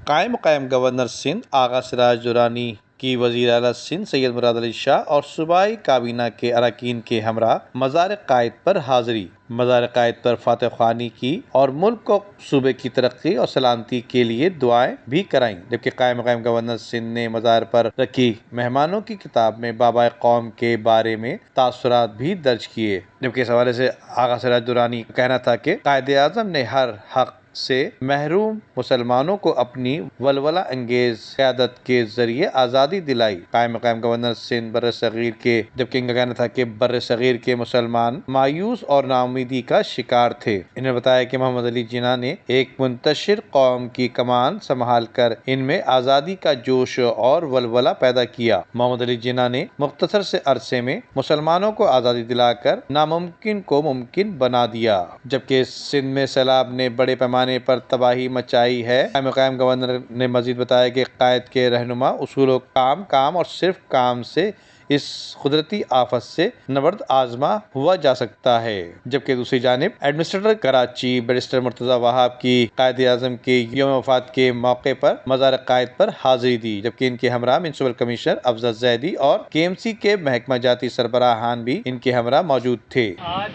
قائم مقام گورنر سندھ آغا سراج درانی کی وزیر اعلیٰ سندھ سید مراد علی شاہ اور صوبائی کابینہ کے اراکین کے ہمراہ مزار قائد پر حاضری، مزار قائد پر فاتح خوانی کی اور ملک و صوبے کی ترقی اور سلامتی کے لیے دعائیں بھی کرائیں، جبکہ قائم مقام گورنر سندھ نے مزار پر رکھی مہمانوں کی کتاب میں بابائے قوم کے بارے میں تاثرات بھی درج کیے، جبکہ اس حوالے سے آغا سراج درانی کا کہنا تھا کہ قائد اعظم نے ہر حق سے محروم مسلمانوں کو اپنی ولولہ انگیز قیادت کے ذریعے آزادی دلائی۔ قائم مقام گورنر سندھ بر صغیر کے جبکہ ان کا کہنا تھا کہ بر صغیر کے مسلمان مایوس اور ناامیدی کا شکار تھے۔ انہوں نے بتایا کہ محمد علی جناح نے ایک منتشر قوم کی کمان سنبھال کر ان میں آزادی کا جوش اور ولولہ پیدا کیا۔ محمد علی جناح نے مختصر سے عرصے میں مسلمانوں کو آزادی دلا کر ناممکن کو ممکن بنا دیا، جبکہ سندھ میں سیلاب نے بڑے پیمانے پر تباہی مچائی ہے۔ قائم مقام گورنر نے مزید بتایا کہ قائد کے رہنما اصول و کام اور صرف کام سے اس قدرتی آفت سے نبرد آزما ہوا جا سکتا ہے، جبکہ دوسری جانب ایڈمنسٹریٹر کراچی بیرسٹر مرتضی وہاب کی قائد اعظم کے یوم وفات کے موقع پر مزار قائد پر حاضری دی، جبکہ ان کے ہمراہ میونسپل کمشنر افضل زیدی اور KMC کے محکمہ جاتی سربراہان بھی ان کے ہمراہ موجود تھے۔ آج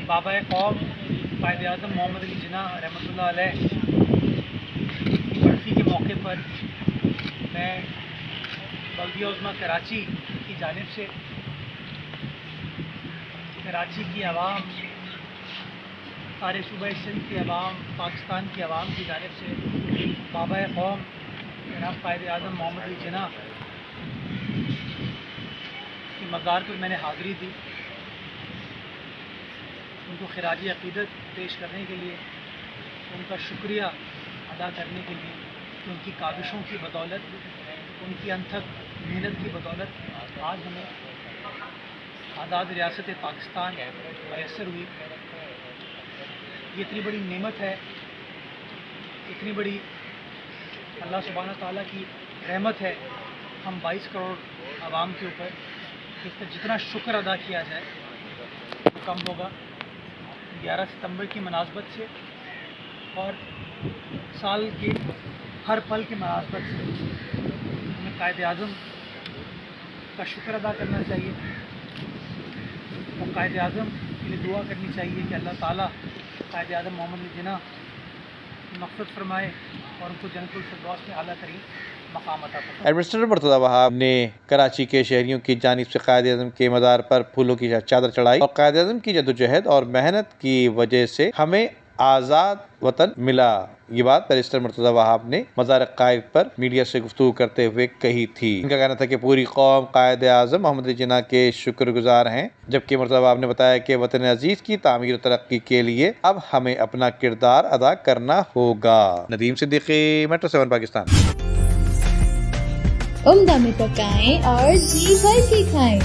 بابائے قوم قائد اعظم محمد علی جناح رحمۃ اللہ علیہ کی برسی کے موقع پر میں بلدیہ عظمیٰ کراچی کی جانب سے کراچی کی عوام، سارے صوبہ سندھ کی عوام، پاکستان کی عوام کی جانب سے بابائے قوم جناب قائد اعظم محمد علی جناح کی مزار پر میں نے حاضری دی، ان کو خراج عقیدت پیش کرنے کے لیے، ان کا شکریہ ادا کرنے کے لیے کہ ان کی کاوشوں کی بدولت، ان کی انتھک محنت کی بدولت آج ہمیں آزاد ریاست پاکستان میسر ہوئی۔ یہ اتنی بڑی نعمت ہے، اتنی بڑی اللہ سبحانہ تعالیٰ کی رحمت ہے ہم 22 کروڑ عوام کے اوپر، اس پر جتنا شکر ادا کیا جائے وہ کم ہوگا۔ 11 ستمبر کی مناسبت سے اور سال کے ہر پل کی مناسبت سے ہمیں قائد اعظم کا شکر ادا کرنا چاہیے اور قائد اعظم کے لیے دعا کرنی چاہیے کہ اللہ تعالیٰ قائد اعظم محمد علی جناح مغفرت فرمائے اور ان کو جنت الفردوس میں اعلیٰ ترین مقام عطا فرمائے۔ ایڈمنسٹریٹر مرتضی وہاب نے کراچی کے شہریوں کی جانب سے قائد اعظم کے مزار پر پھولوں کی چادر چڑھائی اور قائد اعظم کی جدوجہد اور محنت کی وجہ سے ہمیں آزاد وطن ملا، یہ بات بیرسٹر مرتضی وہاب نے مزار قائد پر میڈیا سے گفتگو کرتے ہوئے کہی تھی۔ ان کا کہنا تھا کہ پوری قوم قائد اعظم محمد علی جناح کے شکر گزار ہیں، جبکہ مرتضی وہاب نے بتایا کہ وطن عزیز کی تعمیر و ترقی کے لیے اب ہمیں اپنا کردار ادا کرنا ہوگا۔ ندیم صدیقی، میٹرو 7 پاکستان۔ عمدہ میں پکائیں اور جی بھر کے کھائیں۔